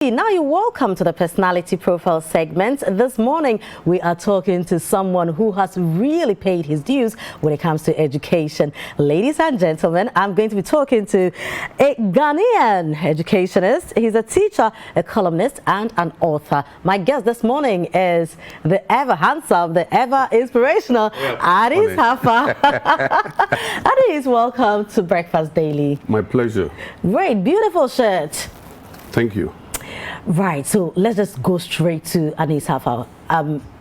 Now you're welcome to the personality profile segment. This morning we are talking to someone who has really paid his dues when it comes to education. Ladies and gentlemen, I'm going to be talking to a Ghanaian educationist. He's a teacher, a columnist and an author. My guest this morning is the ever handsome, the ever inspirational Anis Haffar. Anis, welcome to Breakfast Daily. My pleasure. Great, beautiful shirt. Thank you. Right, so let's just go straight to Anis Haffar.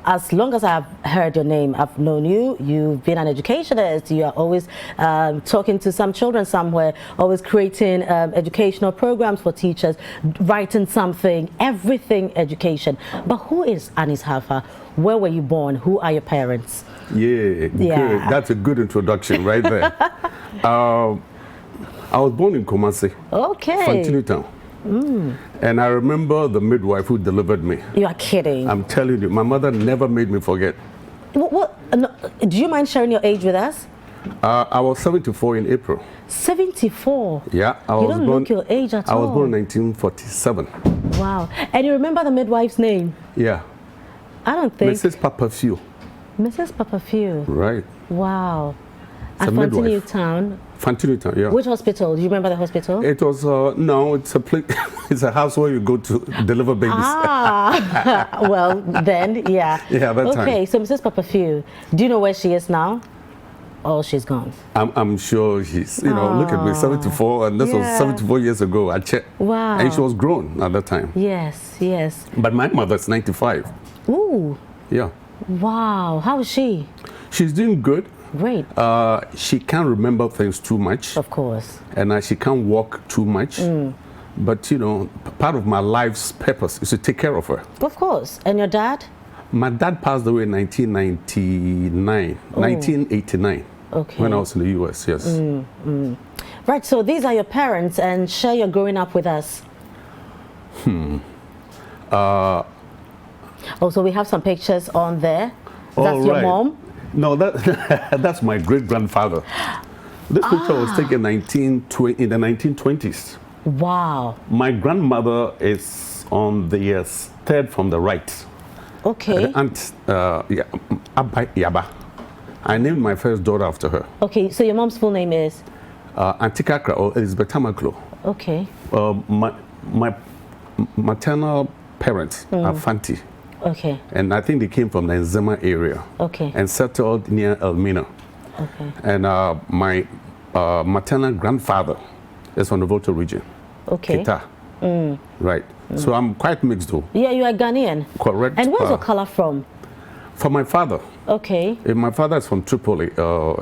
As long as I've heard your name, I've known you, you've been an educationist, you are always talking to some children somewhere, always creating educational programs for teachers, writing something, everything education. But who is Anis Haffar? Where were you born? Who are your parents? Yeah, good. That's a good introduction right there. I was born in Kumasi, Fantini Town. And I remember the midwife who delivered me. You are kidding. I'm telling you, my mother never made me forget. No, do you mind sharing your age with us? I was 74 in April. 74? Yeah. You don't look your age at all. I was born in 1947. Wow. And you remember the midwife's name? Yeah. I don't think. Mrs. Papa Few. Mrs. Papa Few. Right. Wow. At Fantini Town. Fantini Town, yeah. Which hospital? Do you remember the hospital? It was, no, it's a place, it's a house where you go to deliver babies. Ah, well, then, yeah. Yeah, that time. Okay, so Mrs. Papa Few, do you know where she is now? Oh, she's gone. I'm sure she's, you know, look at me, 74, and this was 74 years ago. I checked. Wow. And she was grown at that time. Yes, yes. But my mother's 95. Ooh. Yeah. Wow. How is she? She's doing good. Great. She can't remember things too much. Of course. And she can't walk too much. But, you know, part of my life's purpose is to take care of her. Of course. And your dad? My dad passed away in 1989, okay. When I was in the US, yes. Right, so these are your parents, and share your growing up with us. Also, we have some pictures on there. That's your mom? No, that's my great-grandfather. This picture was taken in the 1920s. Wow. My grandmother is on the third from the right. Okay. Aunt Yaba. I named my first daughter after her. Okay, so your mom's full name is? Antikakra, or Elizabeth Tamaklo. Okay. My maternal parents are Fanti. Okay. And I think they came from the Nzema area. Okay. And settled near Elmina. Okay. And my maternal grandfather is from the Volta region. Okay. Kita. Right. So I'm quite mixed though. Yeah, you are Ghanaian. Correct. And where's your color from? From my father. Okay. My father is from Tripoli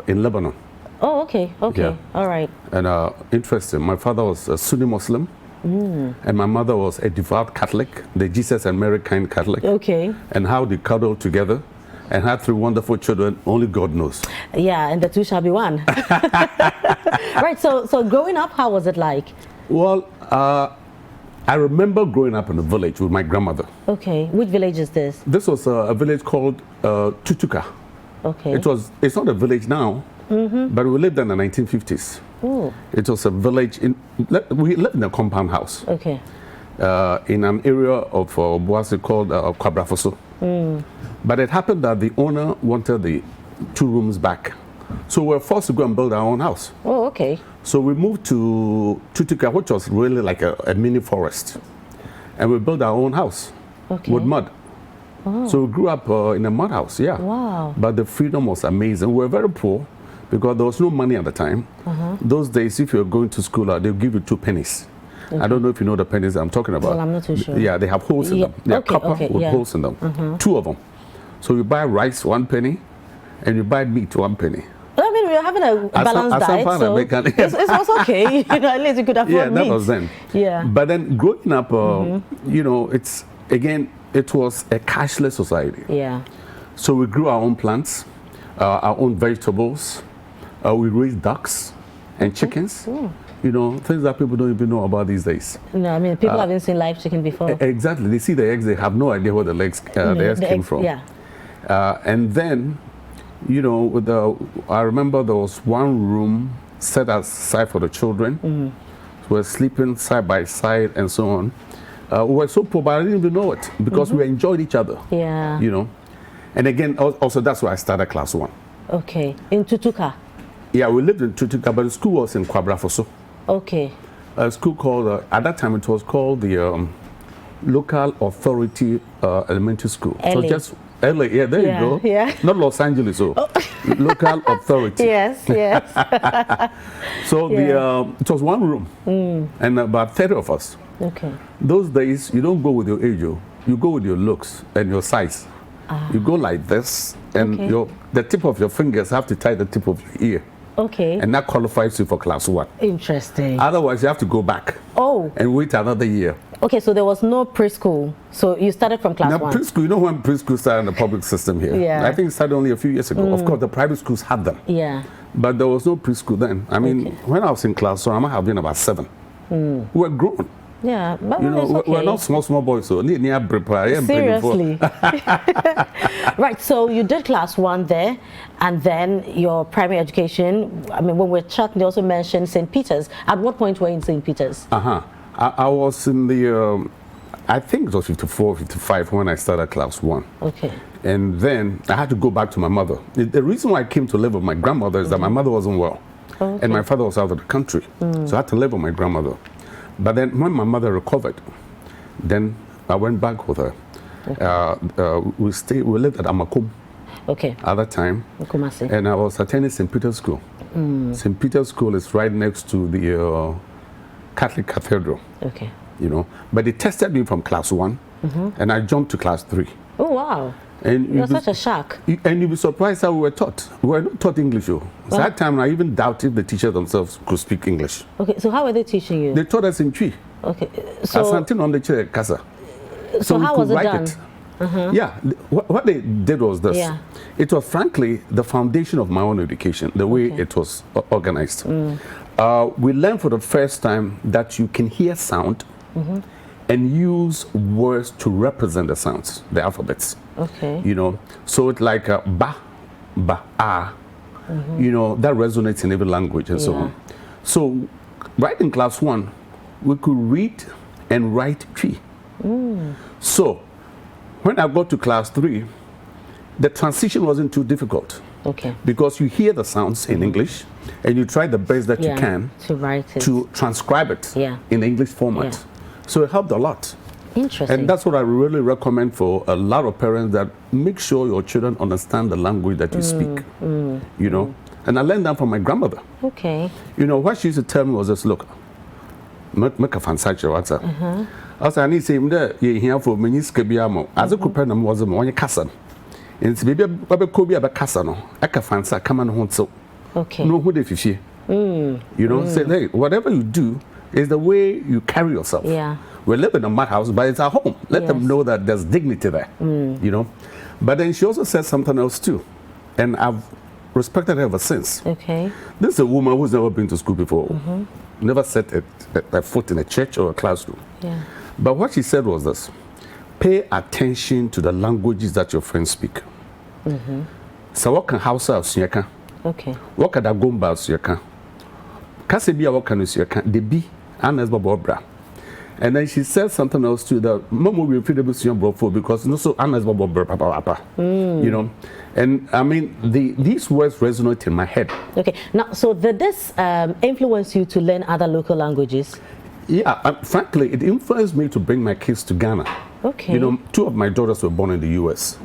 in Lebanon. Oh, okay. Okay. Yeah. All right. And interesting, my father was a Sunni Muslim. And my mother was a devout Catholic, the Jesus and Mary kind Catholic. Okay. And how they cuddled together and had 3 wonderful children, only God knows. Yeah, and the two shall be one. Right, so growing up, how was it like? Well, I remember growing up in a village with my grandmother. Okay, which village is this? This was a village called Tutuka. Okay. It's not a village now, but we lived in the 1950s. Ooh. It was a village, we lived in a compound house. Okay. In an area of what's it called, Kwabrafoso. But it happened that the owner wanted the 2 rooms back. So we were forced to go and build our own house. Oh, okay. So we moved to Tutuka, which was really like a mini forest. And we built our own house with mud. Oh. So we grew up in a mud house, yeah. Wow. But the freedom was amazing. We were very poor because there was no money at the time. Those days, if you're going to school, they'll give you 2 pennies. Okay. I don't know if you know the pennies I'm talking about. Well, I'm not too sure. Yeah, they have holes in them. They're copper with holes in them. 2 of them. So you buy rice 1 penny, and you buy meat 1 penny. I mean, we were having a balanced diet, so it was okay. You know, at least you could afford meat. Yeah, that was then. Yeah. But then growing up, you know, it was a cashless society. Yeah. So we grew our own plants, our own vegetables. We raised ducks and chickens. You know, things that people don't even know about these days. No, I mean, people haven't seen live chicken before. Exactly. They see the eggs, they have no idea where the eggs came from. Yeah. And then, you know, I remember there was 1 room set aside for the children. We're sleeping side by side and so on. We were so poor, but I didn't even know it because we enjoyed each other. Yeah. You know. And again, also that's why I started class 1. Okay. In Tutuka? Yeah, we lived in Tutuka, but the school was in Kwabrafoso. Okay. A school called, at that time it was called the Local Authority Elementary School. LA. So just LA, yeah, there you go. Yeah. Not Los Angeles, Local Authority. Yes, yes. So it was 1 room and about 30 of us. Okay. Those days, you don't go with your age, you go with your looks and your size. You go like this, and the tip of your fingers have to tie the tip of your ear. Okay. And that qualifies you for class 1. Interesting. Otherwise, you have to go back. Oh. And wait another year. Okay, so there was no preschool. So you started from class 1. Now, preschool, you know when preschool started in the public system here? Yeah. I think it started only a few years ago. Of course, the private schools had them. Yeah. But there was no preschool then. I mean, when I was in class 1, I might have been about 7. We were grown. Yeah, but you know, okay. we're not small boys, so seriously. Right, so you did class 1 there, and then your primary education. I mean, when we're chatting, they also mentioned St. Peter's. At what point were you in St. Peter's? I was in the, I think it was 54, 55 when I started class 1. Okay. And then I had to go back to my mother. The reason why I came to live with my grandmother is that my mother wasn't well, and my father was out of the country, so I had to live with my grandmother. But then when my mother recovered, then I went back with her. Okay. We lived at Amakum. Okay. At that time. Kumasi. And I was attending St. Peter's School. St. Peter's School is right next to the Catholic Cathedral. Okay. You know, but they tested me from class 1, and I jumped to class 3. Oh wow! And you're such a shark. And you'll be surprised how we were taught. We were not taught English. So at that time, I even doubted the teachers themselves could speak English. Okay, so how were they teaching you? They taught us in Twi. Okay, so Asante on the chair, Casa. So how was it done? Yeah, what they did was this. Yeah. It was frankly the foundation of my own education, the way it was organized. We learned for the first time that you can hear sound and use words to represent the sounds, the alphabets. Okay. You know, so it's like ba, ah. You know, that resonates in every language and so on. So, right in class 1, we could read and write Twi. So, when I got to class 3, the transition wasn't too difficult. Okay. Because you hear the sounds in English and you try the best that you can to write it, to transcribe it in the English format. So it helped a lot. Interesting. And that's what I really recommend for a lot of parents, that make sure your children understand the language that you speak. You know, and I learned that from my grandmother. Okay. You know, what she used to tell me was this: look, make a fancy what's up. I said, I need to say, you're here for many scabiamo. As a couple of was on your cousin. And it's baby, Baba Kobe, a casano. I can fancy come on home so. Okay. No, who they fish. You know, say, hey, whatever you do is the way you carry yourself. Yeah. We live in a mad house, but it's our home. Let them know that there's dignity there. You know. But then she also said something else too. And I've respected her ever since. Okay. This is a woman who's never been to school before. Never set a foot in a church or a classroom. Yeah. But what she said was this: pay attention to the languages that your friends speak. So what can Hausa Sunyaka? Okay. What can Dagomba Sunyaka? Kasebia what can Sunyaka? The B, Anis Haffar. And then she said something else too, that Mama will feel able to bro because no so Anis Haffar, you know. And I mean, these words resonate in my head. Okay. Now, so did this influence you to learn other local languages? Yeah, frankly, it influenced me to bring my kids to Ghana. Okay. You know, 2 of my daughters were born in the U.S.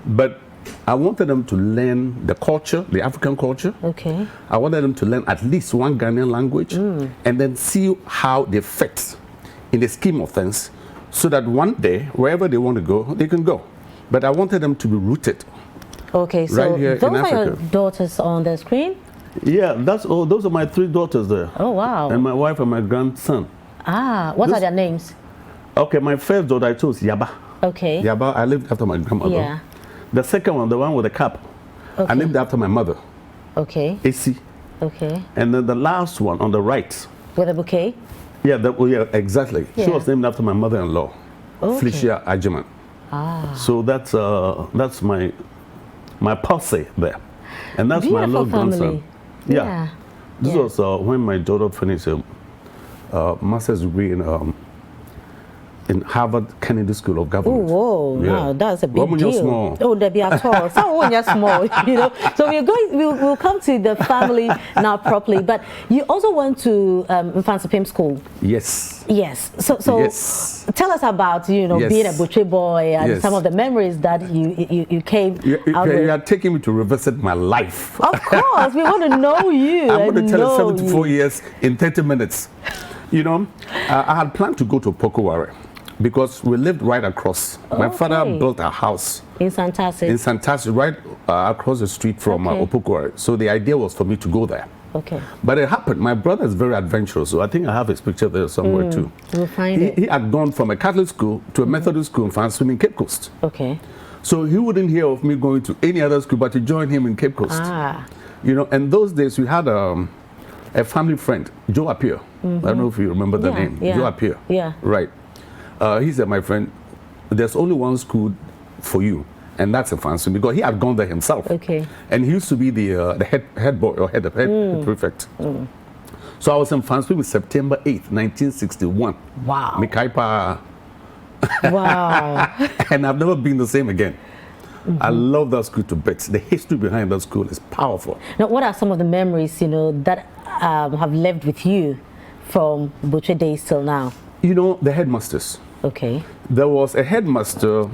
But I wanted them to learn the culture, the African culture. Okay. I wanted them to learn at least one Ghanaian language and then see how they fit in the scheme of things, so that one day, wherever they want to go, they can go. But I wanted them to be rooted. Okay, so right here those in are Africa. your daughters on the screen? Yeah, that's all. Those are my 3 daughters there. Oh, wow. And my wife and my grandson. Ah, what are their names? Okay, my first daughter I chose Yaba. Okay. Yaba, I named after my grandmother. Yeah. The second one, the one with the cap, I named after my mother. Okay. AC. Okay. And then the last one on the right. With a bouquet? Yeah, yeah, exactly. Yeah. She was named after my mother-in-law, Felicia Ajiman. So that's my posse there, and that's beautiful my little grandson. Yeah. This was when my daughter finished a master's degree in in Harvard Kennedy School of Government. Oh, whoa, no, that's a big when deal. You're small. Oh, there be at all. So when you're small, you know. So we'll come to the family now properly. But you also went to Mfansipim School. Yes. Yes. So yes. Tell us about being a butcher boy and some of the memories that you came out with. You are taking me to revisit my life. Of course, we want to know you. I'm going to tell you 74 years in 30 minutes. You know, I had planned to go to Pokoware because we lived right across. My father built a house in Santasi, right across the street from Pokoware. So the idea was for me to go there. Okay. But it happened. My brother is very adventurous, so I think I have his picture there somewhere too. We'll find it. He had gone from a Catholic school to a Methodist school in Fansum in Cape Coast. Okay. So he wouldn't hear of me going to any other school but to join him in Cape Coast. You know, and those days we had a family friend, Joe Appiah. I don't know if you remember the name. Joe Appiah. Yeah. Right. He said, my friend, there's only one school for you, and that's in Fansum, because he had gone there himself. Okay. And he used to be the head boy or head prefect. So I was in Fansum in September 8th, 1961. Wow. Mikaipa. Wow. And I've never been the same again. I love that school to bits. The history behind that school is powerful. Now, what are some of the memories, that have lived with you from Butcher days till now? You know, the headmasters. Okay. There was a headmaster.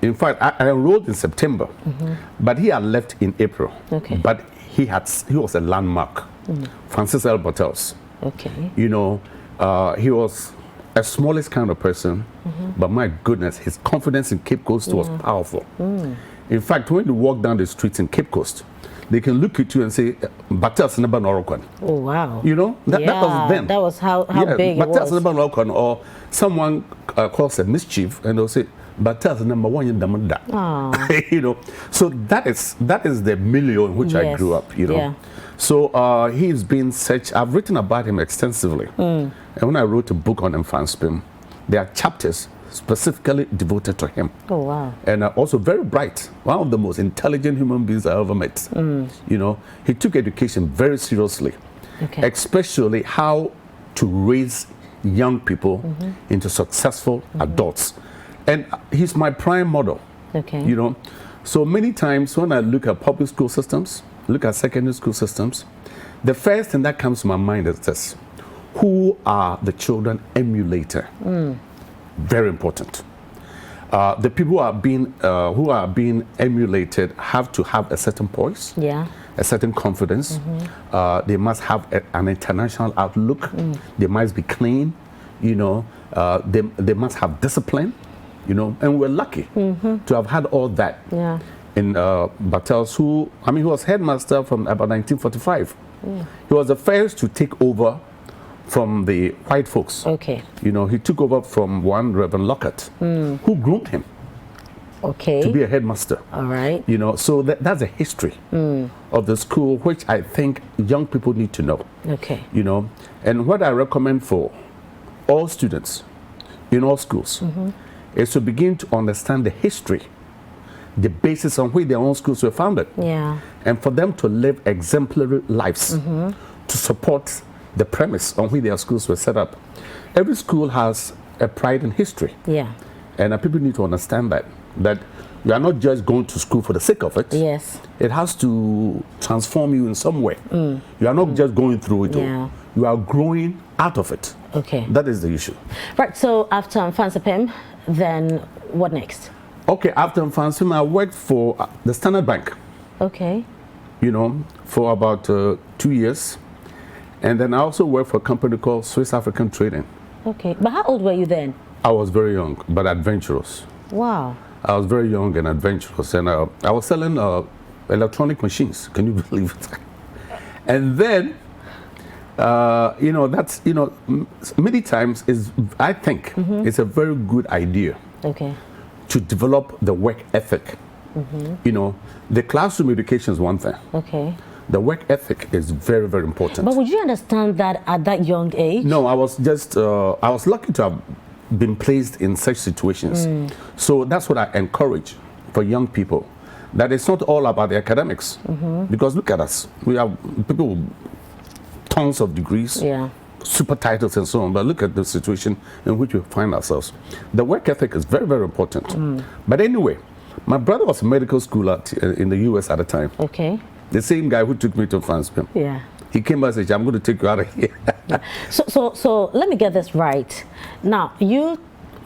In fact, I enrolled in September, but he had left in April. Okay. But he was a landmark. Francis L. Bartels. Okay. You know, he was a smallest kind of person, but my goodness, his confidence in Cape Coast was powerful. In fact, when you walk down the streets in Cape Coast, they can look at you and say, Bartels never Norokwan. Oh, wow. You know, that was them. That was how big it was. Bartels never Norokwan, or someone calls a mischief and they'll say, Bartels number one in Damanda. You know, so that is the milieu in which I grew up, you know. Yeah. So he's been I've written about him extensively. And when I wrote a book on Mfanspim, there are chapters specifically devoted to him. Oh, wow. And also very bright, one of the most intelligent human beings I ever met. You know, he took education very seriously, especially how to raise young people into successful adults. And he's my prime model. Okay. You know, so many times when I look at public school systems, look at secondary school systems, the first thing that comes to my mind is this: who are the children emulator? Very important. The people who are being emulated have to have a certain poise, a certain confidence. They must have an international outlook. They must be clean. You know, they must have discipline. You know, and we're lucky to have had all that. In Bartels, who was headmaster from about 1945. He was the first to take over from the white folks. Okay. You know, he took over from one Reverend Lockhart, who groomed him to be a headmaster. All right. You know, so that's a history of the school, which I think young people need to know. Okay. You know, and what I recommend for all students in all schools is to begin to understand the history, the basis on which their own schools were founded. Yeah. And for them to live exemplary lives to support the premise on which their schools were set up. Every school has a pride in history. Yeah. And people need to understand that you are not just going to school for the sake of it. Yes. It has to transform you in some way. You are not just going through it. Yeah. You are growing out of it. Okay. That is the issue. Right. So after Mfansipim, then what next? Okay, after Mfansipim, I worked for the Standard Bank. Okay. You know, for about 2 years. And then I also worked for a company called Swiss African Trading. Okay. But how old were you then? I was very young, but adventurous. Wow. I was very young and adventurous. And I was selling electronic machines. Can you believe it? And then, you know, that's, you know, many times I think it's a very good idea. Okay. To develop the work ethic. You know, the classroom education is one thing. Okay. The work ethic is very, very important. But would you understand that at that young age? No, I was just, I was lucky to have been placed in such situations. So that's what I encourage for young people, that it's not all about the academics. Because look at us, we have people with tons of degrees, super titles and so on, but look at the situation in which we find ourselves. The work ethic is very, very important. But anyway, my brother was in medical school in the US at the time. Okay. The same guy who took me to France. Yeah. He came back and said, I'm going to take you out of here. So let me get this right. Now, you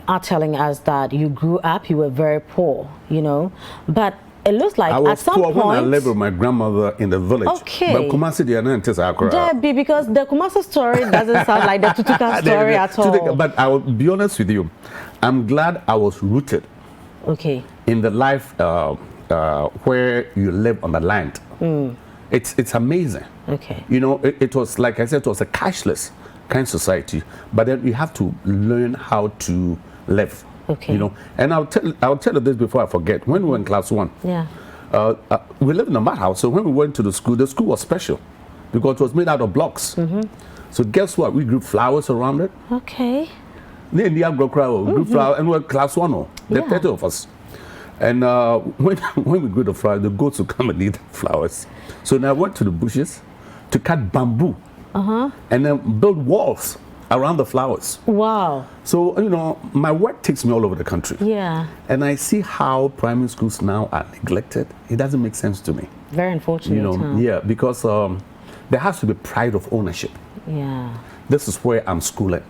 are telling us that you grew up, you were very poor, you know, but it looks like I was at some poor point, when I lived with my grandmother in the village. Okay. But Kumasi, they are not just Accra. Debbie, because the Kumasi story doesn't sound like the Tutuka story at all. But I will be honest with you, I'm glad I was rooted in the life where you live on the land. It's amazing. Okay. You know, it was, like I said, it was a cashless kind of society, but then you have to learn how to live. Okay. You know, and I'll tell you this before I forget. When we were in class 1, we lived in a mud house, so when we went to the school was special because it was made out of blocks. So guess what? We grew flowers around it. Okay. Then the we grew flowers, and we were class 1, the 30 of us. And when we grew the flowers, the goats would come and eat the flowers. So now I went to the bushes to cut bamboo and then build walls around the flowers. Wow. So, you know, my work takes me all over the country. Yeah. And I see how primary schools now are neglected. It doesn't make sense to me. Very unfortunate. You know, yeah, because there has to be pride of ownership. Yeah. This is where I'm schooling.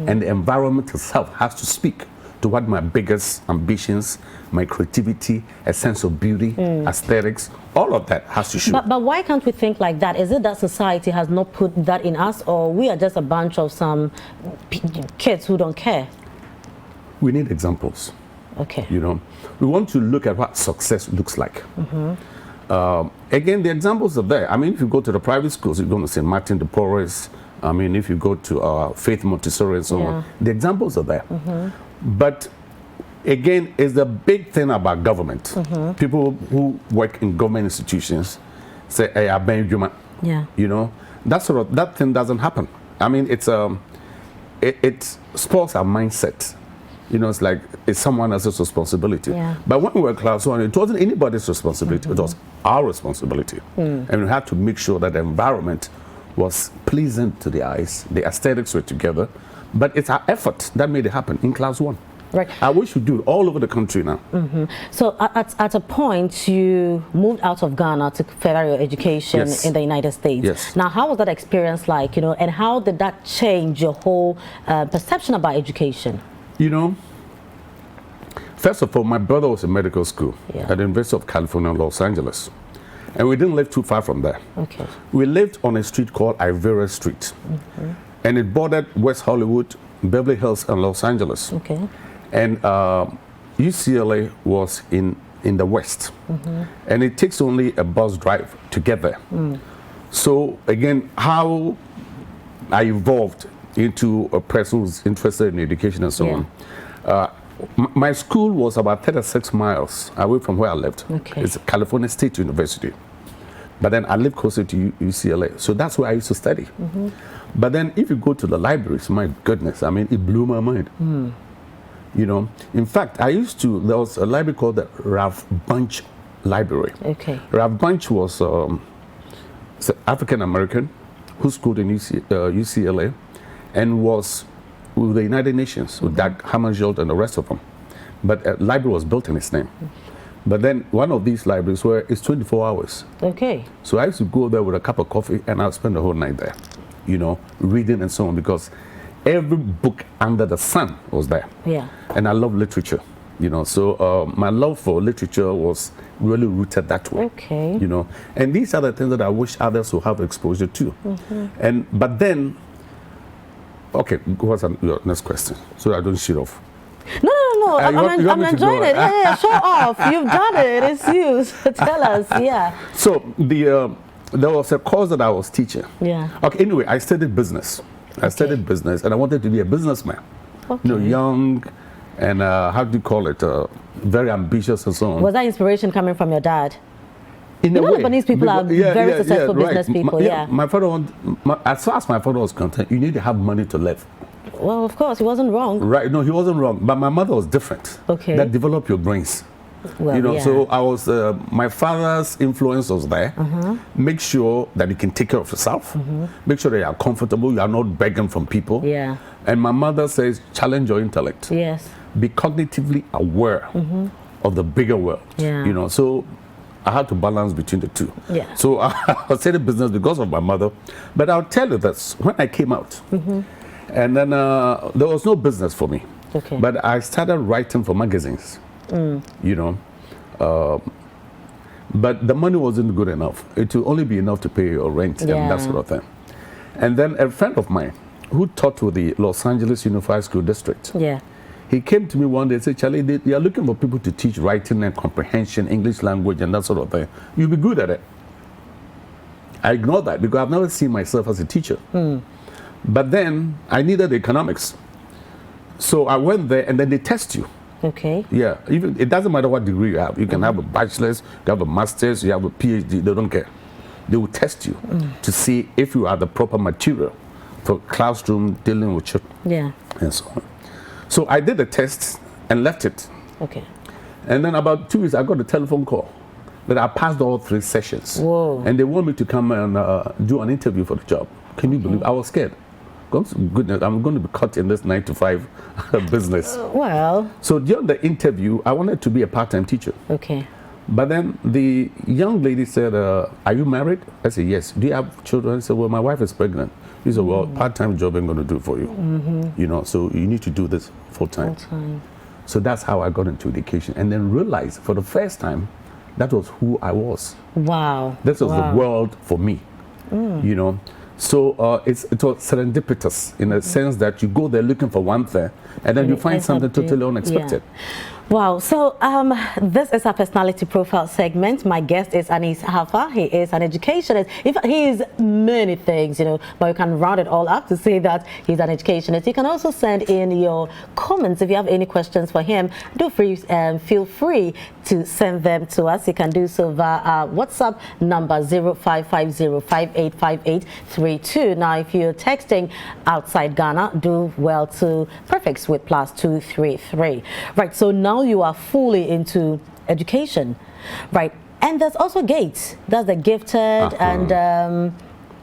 And the environment itself has to speak to what my biggest ambitions, my creativity, a sense of beauty, aesthetics, all of that has to show. But why can't we think like that? Is it that society has not put that in us, or we are just a bunch of some kids who don't care? We need examples. Okay. You know, we want to look at what success looks like. Again, the examples are there. I mean, if you go to the private schools, you're going to see Martin de Porres. I mean, if you go to Faith Montessori and so on, the examples are there. But again, it's the big thing about government. People who work in government institutions say, "Hey, I beg you, man." Yeah. You know, that thing doesn't happen. I mean, it spoils our mindset. You know, it's like it's someone else's responsibility. Yeah. But when we were class 1, it wasn't anybody's responsibility. It was our responsibility, and we had to make sure that the environment was pleasing to the eyes. The aesthetics were together. But it's our effort that made it happen in class 1. Right. I wish we do it all over the country now. So at a point, you moved out of Ghana to further your education in the United States. Yes. Now, how was that experience like, you know, and how did that change your whole perception about education? You know, first of all, my brother was in medical school at the University of California, Los Angeles. And we didn't live too far from there. Okay. We lived on a street called Ivera Street. And it bordered West Hollywood, Beverly Hills, and Los Angeles. Okay. And UCLA was in the west. And it takes only a bus drive to get there. So again, how I evolved into a person who's interested in education and so on. My school was about 36 miles away from where I lived. Okay. It's California State University. But then I lived closer to UCLA. So that's where I used to study. But then if you go to the libraries, my goodness, I mean, it blew my mind. You know, in fact, there was a library called the Ralph Bunche Library. Okay. Ralph Bunche was an African-American who schooled in UCLA and was with the United Nations, with Dag Hammarskjöld and the rest of them. But a library was built in his name. But then one of these libraries where it's 24 hours. Okay. So I used to go there with a cup of coffee and I'll spend the whole night there, you know, reading and so on, because every book under the sun was there. Yeah. And I love literature, you know, so my love for literature was really rooted that way. Okay. You know, and these are the things that I wish others would have exposure to. But then, okay, what's your next question? So I don't shoot off. No. I'm enjoying it. Yeah, show off. You've done it. It's you. So tell us. Yeah. So there was a course that I was teaching. Yeah. Okay. Anyway, I studied business. I studied business, and I wanted to be a businessman. Okay. You know, young, and how do you call it? Very ambitious and so on. Was that inspiration coming from your dad? In a way, Lebanese people are very successful business people. My father, as far as my father was concerned, you need to have money to live. Well, of course, he wasn't wrong. Right, no, he wasn't wrong. But my mother was different. Okay. That develop your brains. Well, you know, so I was, my father's influence was there. Make sure that you can take care of yourself. Make sure that you are comfortable, you are not begging from people. Yeah. And my mother says, challenge your intellect. Yes. Be cognitively aware of the bigger world. Yeah. You know, so I had to balance between the two. Yeah. So I started business because of my mother. But I'll tell you this, when I came out, and then there was no business for me. Okay. But I started writing for magazines, you know. But the money wasn't good enough. It would only be enough to pay your rent and that sort of thing. And then a friend of mine who taught with the Los Angeles Unified School District, he came to me one day and said, Charlie, they are looking for people to teach writing and comprehension, English language and that sort of thing. You'll be good at it. I ignored that because I've never seen myself as a teacher. But then I needed economics. So I went there and then they test you. Okay. Yeah, even it doesn't matter what degree you have. You can have a bachelor's, you have a master's, you have a PhD, they don't care. They will test you to see if you are the proper material for classroom dealing with children. Yeah. And so on. So I did the test and left it. Okay. And then about 2 weeks, I got a telephone call that I passed all 3 sessions. Whoa. And they want me to come and do an interview for the job. Can you believe? I was scared. Goodness, I'm going to be caught in this 9-to-5 business. Well. So during the interview, I wanted to be a part-time teacher. Okay. But then the young lady said, are you married? I said, yes. Do you have children? I said, well, my wife is pregnant. He said, well, part-time job I'm going to do for you. You know, so you need to do this full-time. Full-time. So that's how I got into education. And then realized for the first time, that was who I was. Wow. This was the world for me, you know. So it was serendipitous in a sense that you go there looking for one thing and then you find something totally unexpected. Wow. So this is our personality profile segment. My guest is Anis Haffar. He is an educationist. In fact, he is many things, you know, but you can round it all up to say that he's an educationist. You can also send in your comments if you have any questions for him. Feel free to send them to us. You can do so via our WhatsApp number 0550585832. Now, if you're texting outside Ghana, do well to prefix with +233. Right. So now you are fully into education, right? And there's also GATE. That's the gifted and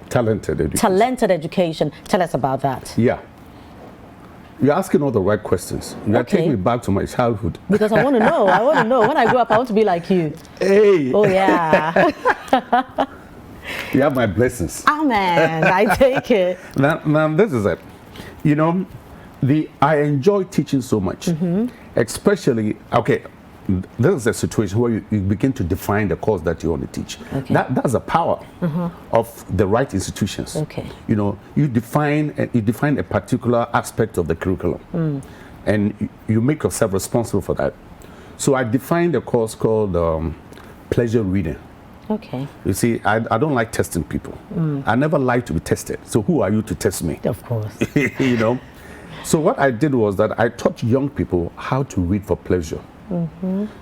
talented education. Talented education. Tell us about that. Yeah. You're asking all the right questions. You're taking me back to my childhood. Because I want to know. I want to know. When I grow up, I want to be like you. Hey. Oh, yeah. You have my blessings. Amen. I take it. Now, this is it. You know, I enjoy teaching so much. Especially, okay, this is a situation where you begin to define the course that you want to teach. Okay. That's the power of the right institutions. Okay. You know, you define a particular aspect of the curriculum, and you make yourself responsible for that. So I defined a course called pleasure reading. Okay. You see, I don't like testing people. I never like to be tested. So who are you to test me? Of course. You know. So what I did was that I taught young people how to read for pleasure.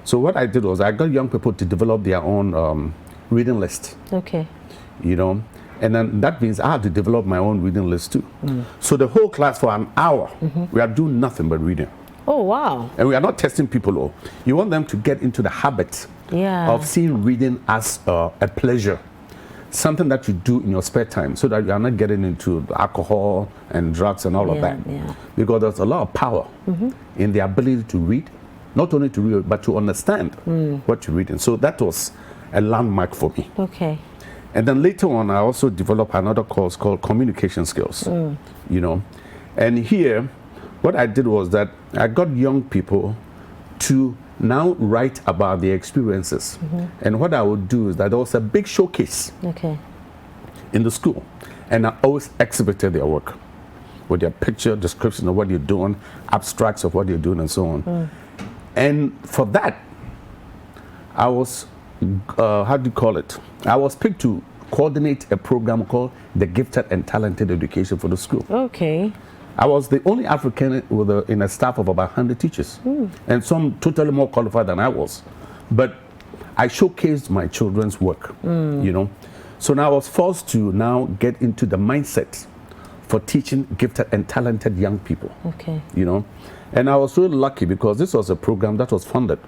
So what I did was I got young people to develop their own reading list. Okay. You know, and then that means I had to develop my own reading list too. So the whole class for an hour, we are doing nothing but reading. Oh, wow. And we are not testing people. You want them to get into the habit of seeing reading as a pleasure. Something that you do in your spare time so that you are not getting into alcohol and drugs and all of that. Because there's a lot of power in the ability to read, not only to read, but to understand what you're reading. So that was a landmark for me. Okay. And then later on, I also developed another course called communication skills, you know. And here, what I did was that I got young people to now write about their experiences. And what I would do is that there was a big showcase in the school. And I always exhibited their work with their picture, description of what you're doing, abstracts of what you're doing, and so on. And for that, I was, how do you call it? I was picked to coordinate a program called the Gifted and Talented Education for the school. Okay. I was the only African in a staff of about 100 teachers, and some totally more qualified than I was. But I showcased my children's work, you know. So now I was forced to now get into the mindset for teaching gifted and talented young people, you know. And I was really lucky because this was a program that was funded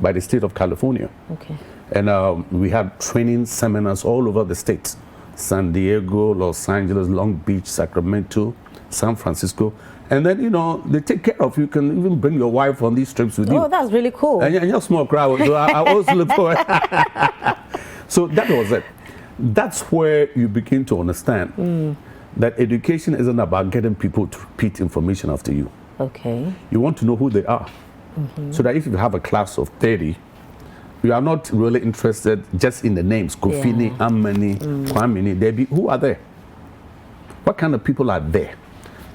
by the state of California. Okay. And we had training seminars all over the state. San Diego, Los Angeles, Long Beach, Sacramento, San Francisco. And then, you know, they take care of you. You can even bring your wife on these trips with you. Oh, that's really cool. And you're a small crowd, so I always look for it. So that was it. That's where you begin to understand that education isn't about getting people to repeat information after you. Okay. You want to know who they are. So that if you have a class of 30, you are not really interested just in the names, Kofini, Amani, Kwamini, Debbie. Who are they? What kind of people are there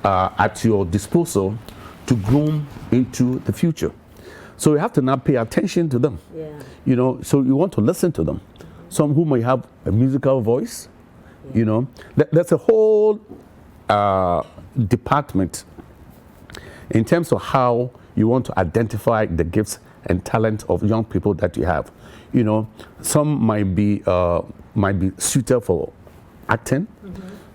at your disposal to groom into the future? So you have to now pay attention to them. Yeah. You know, so you want to listen to them. Some who may have a musical voice, you know. There's a whole department in terms of how you want to identify the gifts and talent of young people that you have. You know, some might be suited for acting,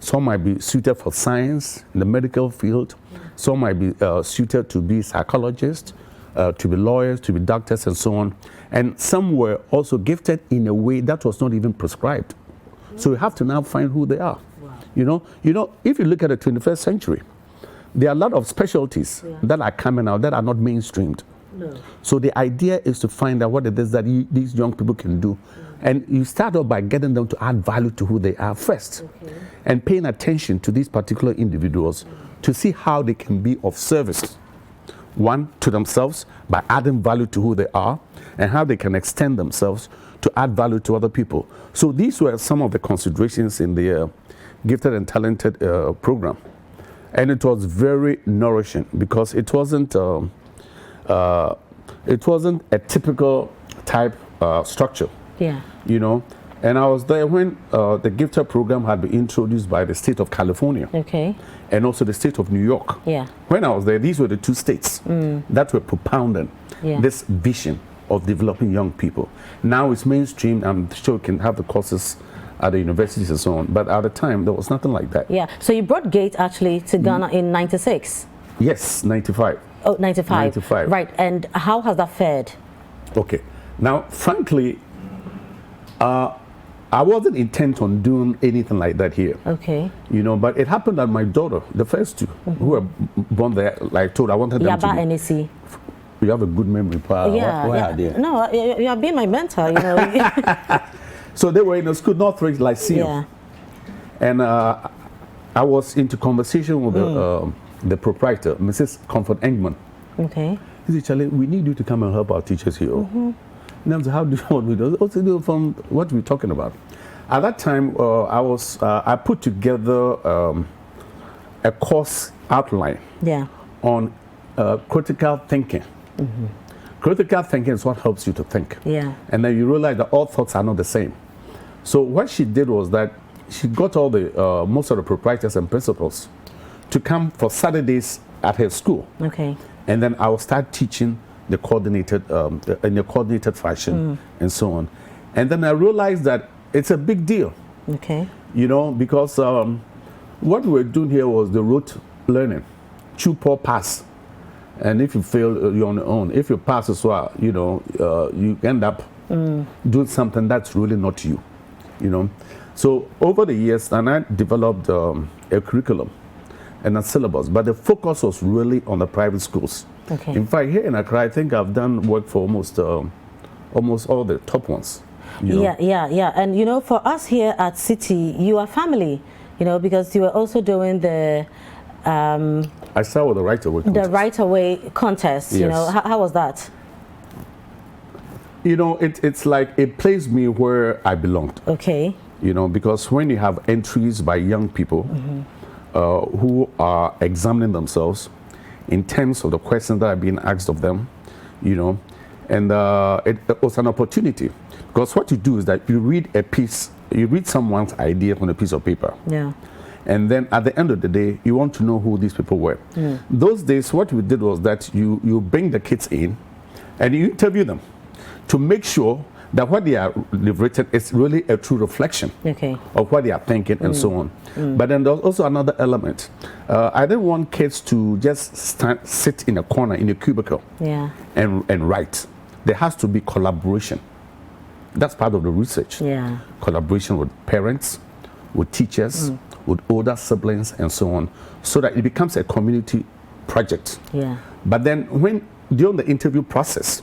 some might be suited for science, in the medical field, some might be suited to be psychologists, to be lawyers, to be doctors, and so on. And some were also gifted in a way that was not even prescribed. So you have to now find who they are. Wow. You know, if you look at the 21st century, there are a lot of specialties that are coming out that are not mainstreamed. No. So the idea is to find out what it is that these young people can do. And you start off by getting them to add value to who they are first. Okay. And paying attention to these particular individuals to see how they can be of service. One, to themselves by adding value to who they are, and how they can extend themselves to add value to other people. So these were some of the considerations in the Gifted and Talented program. And it was very nourishing because it wasn't a typical type structure. Yeah. You know, and I was there when the Gifted program had been introduced by the state of California. Okay. And also the state of New York. Yeah. When I was there, these were the two states that were propounding this vision of developing young people. Now it's mainstream. I'm sure you can have the courses at the universities and so on. But at the time, there was nothing like that. Yeah. So you brought GATE actually to Ghana in 96? Yes, 95. Oh, 95. 95. Right. And how has that fared? Okay. Now, frankly, I wasn't intent on doing anything like that here. Okay. You know, but it happened that my daughter, the first two, who were born there, like told I wanted them to be. You have a good memory, Pa. Yeah. Why are they? No, you have been my mentor, you know. So they were in a school, Northridge Lyceum. Yeah. And I was into conversation with the proprietor, Mrs. Comfort Engman. Okay. He said, Charlie, we need you to come and help our teachers here. And I was, how do you want me to do? What's it do from what we're talking about? At that time, I put together a course outline on critical thinking. Critical thinking is what helps you to think. Yeah. And then you realize that all thoughts are not the same. So what she did was that she got all the most of the proprietors and principals to come for Saturdays at her school. Okay. And then I will start teaching the coordinated in a coordinated fashion and so on. And then I realized that it's a big deal. Okay. You know, because what we were doing here was the rote learning, chew, pour, pass. And if you fail, you're on your own. If you pass as well, you know, you end up doing something that's really not you, you know. So over the years, and I developed a curriculum and a syllabus, but the focus was really on the private schools. Okay. In fact, here in Accra, I think I've done work for almost all the top ones. You know? Yeah. And you know, for us here at City, you are family, you know, because you were also doing the. I started with the right-of-way contest. The right-of-way contest, yes. You know, how was that? You know, it's like it placed me where I belonged. Okay. You know, because when you have entries by young people who are examining themselves in terms of the questions that are being asked of them, you know, and it was an opportunity. Because what you do is that you read someone's idea on a piece of paper. Yeah. And then at the end of the day, you want to know who these people were. Those days, what we did was that you bring the kids in and you interview them to make sure that what they've written is really a true reflection of what they are thinking and so on. But then there's also another element. I didn't want kids to just sit in a corner in a cubicle and write. there has to be collaboration. That's part of the research. Yeah. Collaboration with parents, with teachers, with older siblings, and so on, so that it becomes a community project. Yeah. But then during the interview process,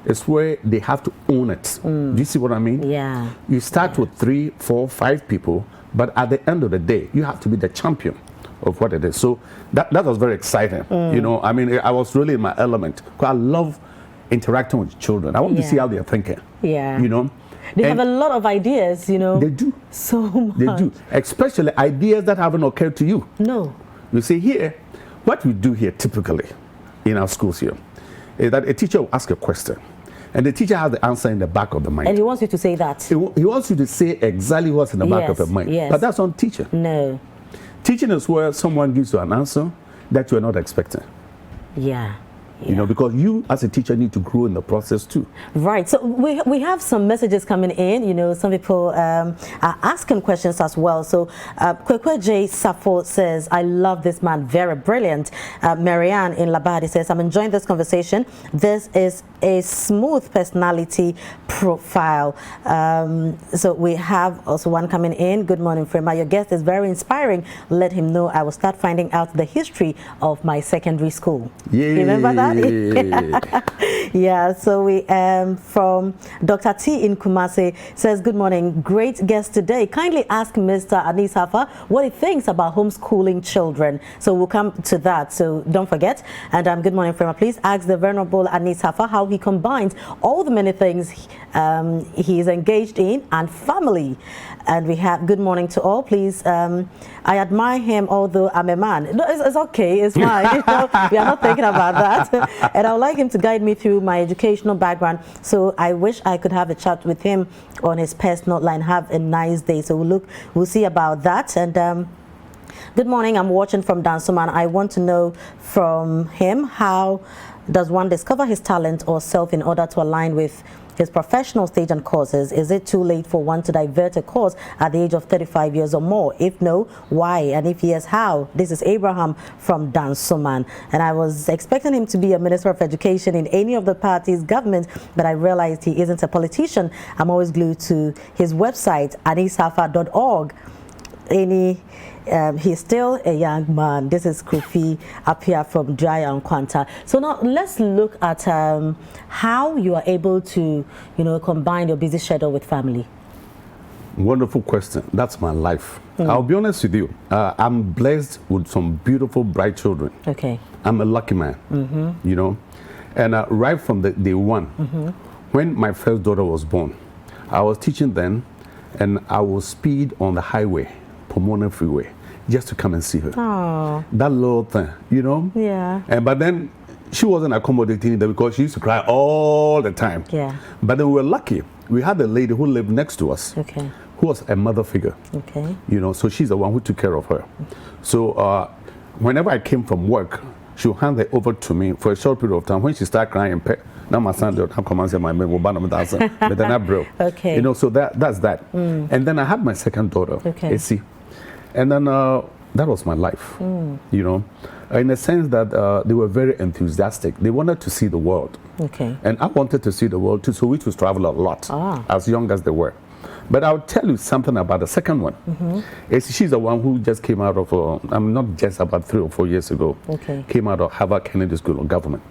it's where they have to own it. Do you see what I mean? Yeah. You start with 3, 4, 5 people, but at the end of the day, you have to be the champion of what it is. So that was very exciting. You know, I mean, I was really in my element. I love interacting with children. I want to see how they're thinking. Yeah. You know, they have a lot of ideas, you know. They do. So much. They do. Especially ideas that haven't occurred to you. No. You see, here, what we do here typically in our schools here is that a teacher will ask a question, and the teacher has the answer in the back of the mind. And he wants you to say that. He wants you to say exactly what's in the back of the mind. Yes. But that's not teaching. No. Teaching is where someone gives you an answer that you're not expecting. Yeah. You know, because you as a teacher need to grow in the process too. Right. So we have some messages coming in. You know, some people are asking questions as well. So Kwekwe J. Safo says, I love this man, very brilliant. Marianne in Labadi says, I'm enjoying this conversation. This is a smooth personality profile. So we have also one coming in. Good morning, Frema. Your guest is very inspiring. Let him know I will start finding out the history of my secondary school. Yeah. Remember that? Yeah, so we from Dr. T in Kumasi says, good morning, great guest today. Kindly ask Mr. Anis Haffar what he thinks about homeschooling children. So we'll come to that, so don't forget. And good morning, Frema. Please ask the Venerable Anis Haffar how he combines all the many things he is engaged in and family. And we have good morning to all. Please, I admire him, although I'm a man. No, it's okay, it's fine. You know, we are not thinking about that. And I would like him to guide me through my educational background. So I wish I could have a chat with him on his personal line. Have a nice day. So we'll see about that. And good morning, I'm watching from Dansoman. I want to know from him, how does one discover his talent or self in order to align with his professional stage and courses? Is it too late for one to divert a course at the age of 35 years or more? If no, why? And if yes, how? This is Abraham from Dansoman. And I was expecting him to be a Minister of Education in any of the party's government, but I realized he isn't a politician. I'm always glued to his website, anishaffar.org. He's still a young man. This is Kofi up here from Jaya and Kwanta. So now let's look at how you are able to, you know, combine your busy schedule with family. Wonderful question. That's my life. I'll be honest with you. I'm blessed with some beautiful, bright children. Okay. I'm a lucky man, you know. And right from the day one, when my first daughter was born, I was teaching then, and I would speed on the highway, Pomona Freeway, just to come and see her. Oh. That little thing, you know? Yeah. But then she wasn't accommodating either because she used to cry all the time. Yeah. But then we were lucky. We had a lady who lived next to us. Okay. Who was a mother figure. Okay. You know, so she's the one who took care of her. So whenever I came from work, she would hand it over to me for a short period of time. When she started crying, now my son don't come and say my man will ban him dancing, but then I broke. Okay. You know, so that's that. And then I had my second daughter, AC. And then that was my life, you know, in the sense that they were very enthusiastic. They wanted to see the world. Okay. And I wanted to see the world too, so we used to travel a lot, as young as they were. But I'll tell you something about the second one. She's the one who just came out of, I'm not just about 3 or 4 years ago, came out of Harvard Kennedy School of Government.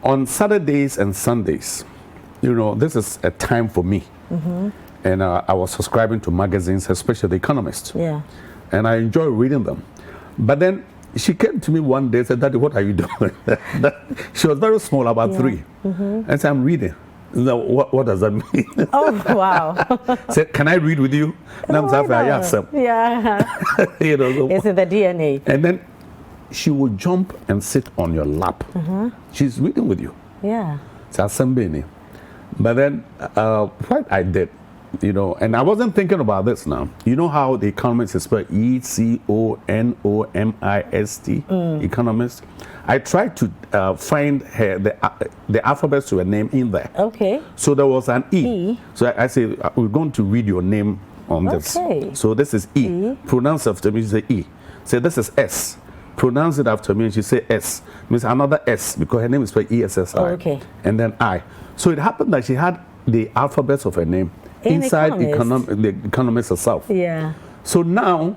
On Saturdays and Sundays, you know, this is a time for me. And I was subscribing to magazines, especially The Economist. Yeah. And I enjoy reading them. But then she came to me one day and said, Daddy, what are you doing? She was very small, about 3. And said, I'm reading. Now, what does that mean? Oh, wow. Said, can I read with you? And I'm saying, yes. Yeah. You know, so, it's in the DNA. And then she would jump and sit on your lap. She's reading with you. Yeah. But then what I did, you know, and I wasn't thinking about this now. You know how the economist is spelled Economist, economist? I tried to find her, the alphabets to her name in there. Okay. So there was an E. So I said, we're going to read your name on this. Okay. So this is E. Pronounce after me, say E. Say this is S. pronounce it after me, and she say S. Means another S, because her name is spelled E-S-S-I. Oh, okay. And then I. So it happened that she had the alphabets of her name inside the economist herself. Yeah. So now,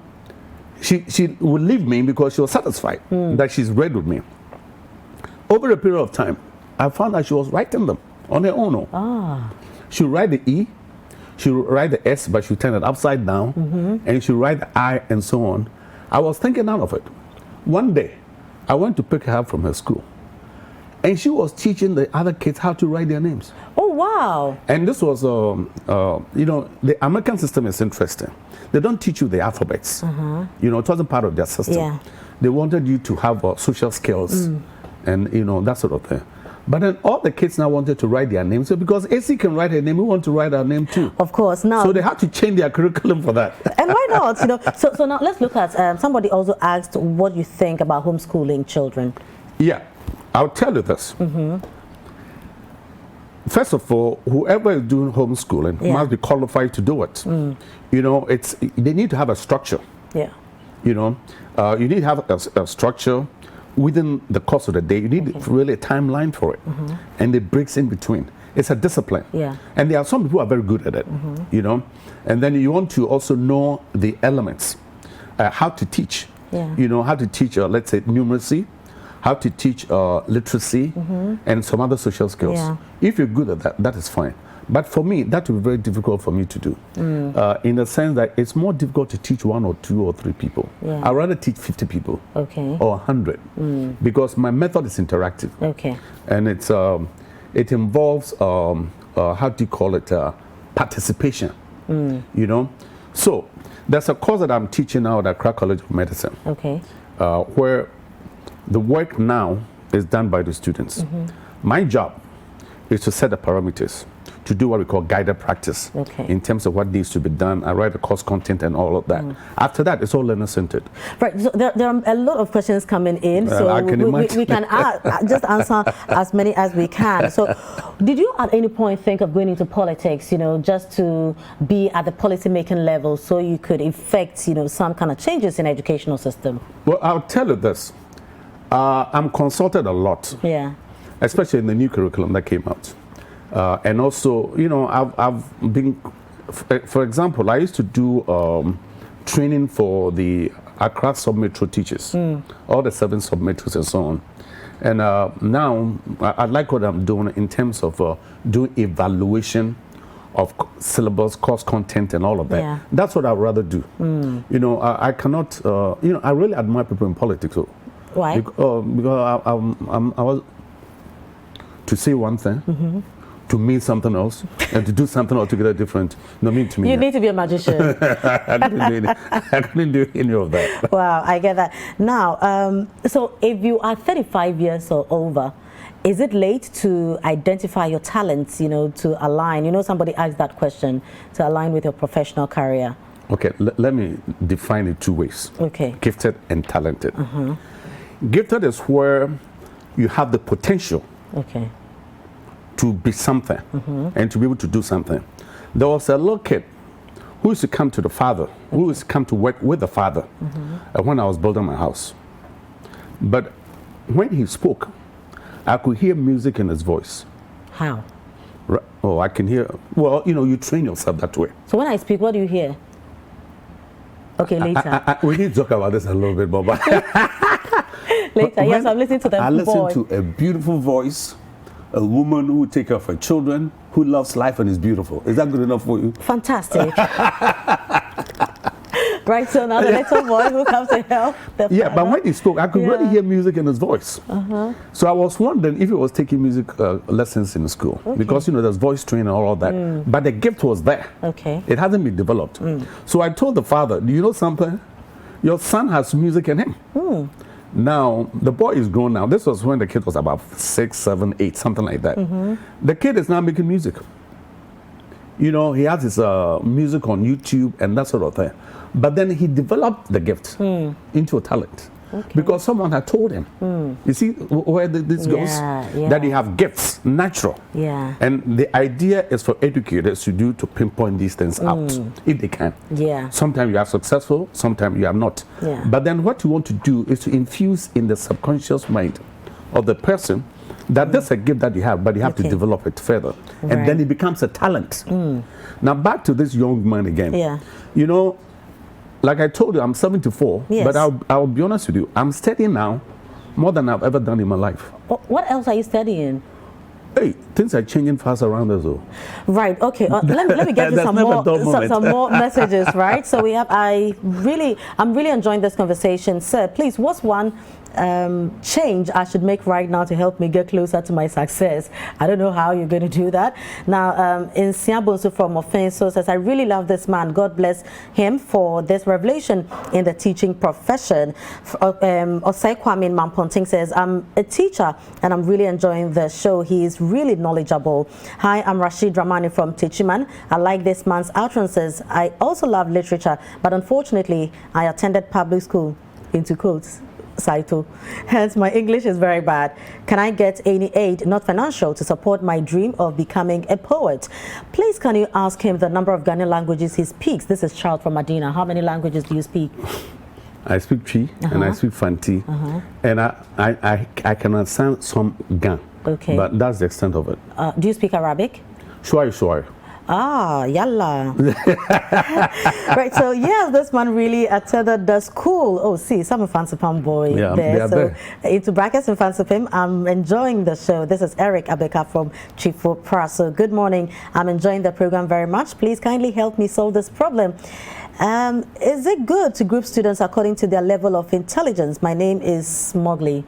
she would leave me because she was satisfied that she's read with me. Over a period of time, I found that she was writing them on her own. Ah. She would write the E, she would write the S, but she would turn it upside down, and she would write the I, and so on. I was thinking out of it. One day, I went to pick her up from her school, and she was teaching the other kids how to write their names. Oh, wow. And this was, you know, the American system is interesting. They don't teach you the alphabets. You know, it wasn't part of their system. Yeah. They wanted you to have social skills and, you know, that sort of thing. But then all the kids now wanted to write their names. So because AC can write her name, we want to write our name too. Of course. Now, so they had to change their curriculum for that. And why not? You know. So now let's look at, somebody also asked what you think about homeschooling children. Yeah. I'll tell you this. First of all, whoever is doing homeschooling must be qualified to do it. You know, they need to have a structure. Yeah. You know, you need to have a structure within the course of the day. You need really a timeline for it, and it breaks in between. It's a discipline. Yeah. And there are some people who are very good at it. You know, and then you want to also know the elements, how to teach. Yeah. You know, how to teach, let's say, numeracy, how to teach literacy, and some other social skills. Yeah. If you're good at that, that is fine. But for me, that would be very difficult for me to do, in the sense that it's more difficult to teach 1 or 2 or 3 people. Yeah. I'd rather teach 50 people or 100, because my method is interactive. Okay. And it involves, how do you call it, participation, you know? So there's a course that I'm teaching now at Accra College of Medicine, where the work now is done by the students. My job is to set the parameters, to do what we call guided practice in terms of what needs to be done. I write the course content and all of that. After that, it's all learner-centered. Right. So there are a lot of questions coming in, so we can just answer as many as we can. So did you at any point think of going into politics, you know, just to be at the policy-making level so you could effect, you know, some kind of changes in the educational system? Well, I'll tell you this. I'm consulted a lot. Yeah. Especially in the new curriculum that came out. And also, you know, I've been, for example, I used to do training for the Accra sub-metro teachers, all the 7 sub-metros and so on. And now, I like what I'm doing in terms of doing evaluation of syllabus, course content, and all of that. Yeah. That's what I'd rather do. You know, I cannot, you know, I really admire people in politics. So, why? Because I was to say one thing, to mean something else, and to do something altogether different. No, mean to me. You need to be a magician. I couldn't do any of that. Wow, I get that. Now, so if you are 35 years or over, is it late to identify your talents, you know, to align? You know, somebody asked that question, to align with your professional career. Okay, let me define it 2 ways. Okay. Gifted and talented. Gifted is where you have the potential to be something and to be able to do something. There was a little kid who used to come to the father, who used to come to work with the father when I was building my house. But when he spoke, I could hear music in his voice. How? Oh, I can hear. Well, you know, you train yourself that way. So when I speak, what do you hear? Okay, later. We need to talk about this a little bit more. Later, yes, I'm listening to the voice. I listen to a beautiful voice, a woman who takes care of her children, who loves life and is beautiful. Is that good enough for you? Fantastic. Right, so now the little boy who comes to help the father. Yeah, but when he spoke, I could really hear music in his voice. So I was wondering if he was taking music lessons in school. Because, you know, there's voice training and all of that. But the gift was there. Okay. It hasn't been developed. So I told the father, do you know something? Your son has music in him. Now, the boy is grown now. This was when the kid was about 6, 7, 8, something like that. The kid is now making music. You know, he has his music on YouTube and that sort of thing. But then he developed the gift into a talent. because someone had told him. You see where this goes? That you have gifts, natural. And the idea is for educators to pinpoint these things out, if they can. Sometimes you are successful, sometimes you are not. But then what you want to do is to infuse in the subconscious mind of the person that there's a gift that you have, but you have to develop it further. And then it becomes a talent. Now back to this young man again. You know, like I told you, I'm 74, but I'll be honest with you, I'm studying now more than I've ever done in my life. What else are you studying? Hey, things are changing fast around us, though. Right. Okay. Let me get you some more messages. Right. So we have. I'm really enjoying this conversation, sir. Please, what's one change I should make right now to help me get closer to my success? I don't know how you're going to do that. Now, in Siabonsu from Offenso says, I really love this man. God bless him for this revelation in the teaching profession. Osai Kwame Mamponting says, I'm a teacher and I'm really enjoying the show. He is really knowledgeable. Hi, I'm Rashid Ramani from Techiman. I like this man's utterances. I also love literature, but unfortunately, I attended public school, into quotes, Saito. Hence, my English is very bad. Can I get any aid, not financial, to support my dream of becoming a poet? Please, can you ask him the number of Ghanaian languages he speaks? This is Charles from Medina. How many languages do you speak? I speak Chi and I speak Fanti, and I can understand some Gan. Okay. But that's the extent of it. Do you speak Arabic? Sure. Ah, yalla. Right, so yes, this man really attended the school. Oh, see, some fancy pam boy there. So into brackets and fancy pam, I'm enjoying the show. This is Eric Abeka from Chifo Praso. Good morning. I'm enjoying the program very much. Please kindly help me solve this problem. Is it good to group students according to their level of intelligence? My name is Smogly.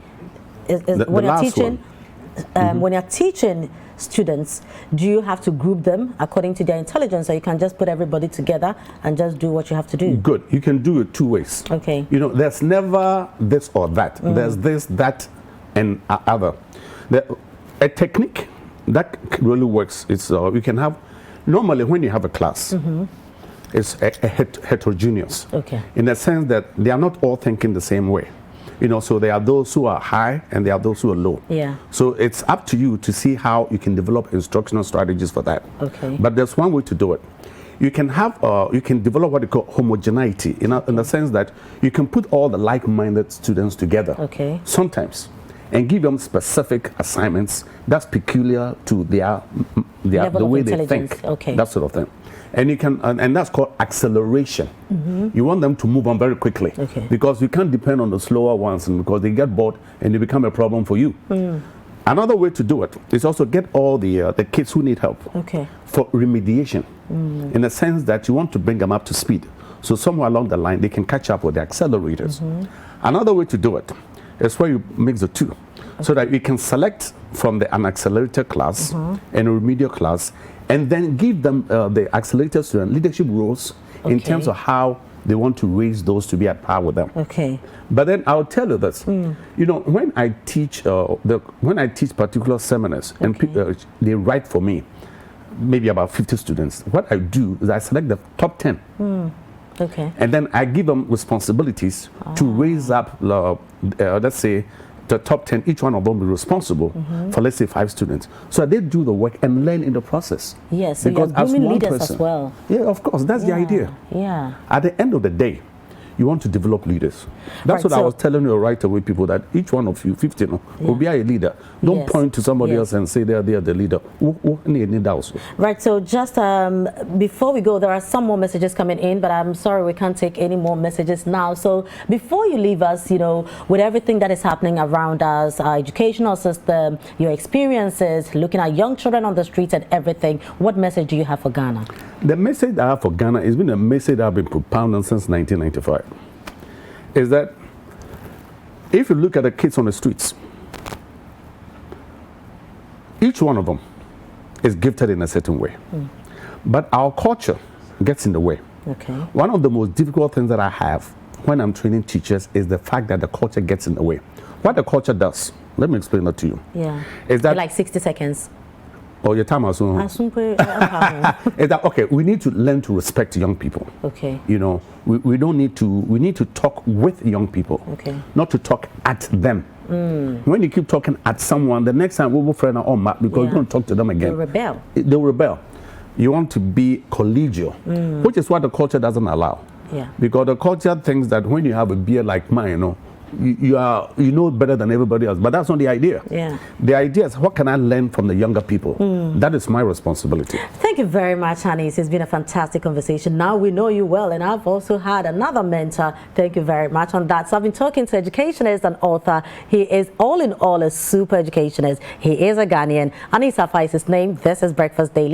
When you're teaching students, do you have to group them according to their intelligence, or you can just put everybody together and just do what you have to do? Good. You can do it two ways. Okay. You know, there's never this or that. There's this, that, and other. A technique that really works is you can have, normally when you have a class, it's heterogeneous. Okay. In the sense that they are not all thinking the same way. You know, so there are those who are high and there are those who are low. Yeah. So it's up to you to see how you can develop instructional strategies for that. Okay. But there's one way to do it. You can have, you can develop what you call homogeneity, in the sense that you can put all the like-minded students together. Okay. Sometimes, and give them specific assignments that's peculiar to the way they think. Okay. That sort of thing. And you can, and that's called acceleration. You want them to move on very quickly, because you can't depend on the slower ones, and because they get bored and they become a problem for you. Another way to do it is also get all the kids who need help for remediation, in the sense that you want to bring them up to speed. So somewhere along the line, they can catch up with the accelerators. Another way to do it is where you mix the two, so that you can select from an accelerator class and a remedial class, and then give them the accelerator student leadership roles in terms of how they want to raise those to be at par with them. Okay. But then I'll tell you this, you know, when I teach particular seminars and they write for me, maybe about 50 students, what I do is I select the top 10. Okay. And then I give them responsibilities to raise up, let's say, the top 10, each one of them will be responsible for, let's say, 5 students. So they do the work and learn in the process. Yes, so you're grooming leaders as well. Yeah, of course, that's the idea. Yeah. At the end of the day, you want to develop leaders. That's what I was telling you right away, people, that each one of you, 15, will be a leader. Don't point to somebody else and say they are the leader. Right, so just before we go, there are some more messages coming in, but I'm sorry we can't take any more messages now. So before you leave us, you know, with everything that is happening around us, our educational system, your experiences, looking at young children on the streets and everything, what message do you have for Ghana? The message I have for Ghana has been a message I've been propounding since 1995. Is that if you look at the kids on the streets, each one of them is gifted in a certain way. But our culture gets in the way. Okay. One of the most difficult things that I have when I'm training teachers is the fact that the culture gets in the way. What the culture does, let me explain that to you. Yeah. Is that like 60 seconds? Oh, your time also. Is that okay? We need to learn to respect young people. Okay. You know, we don't need to. We need to talk with young people. Okay. Not to talk at them. When you keep talking at someone, the next time we will friend on map because you're going to talk to them again. They'll rebel. They'll rebel. You want to be collegial, which is what the culture doesn't allow. Yeah. Because the culture thinks that when you have a beard like mine, you know, you know better than everybody else, but that's not the idea. Yeah. The idea is what can I learn from the younger people? That is my responsibility. Thank you very much, Anis. It's been a fantastic conversation. Now we know you well, and I've also had another mentor. Thank you very much on that. So I've been talking to educationist and author. He is all in all a super educationist. He is a Ghanaian. Anis Haffar is his name. This is Breakfast Daily.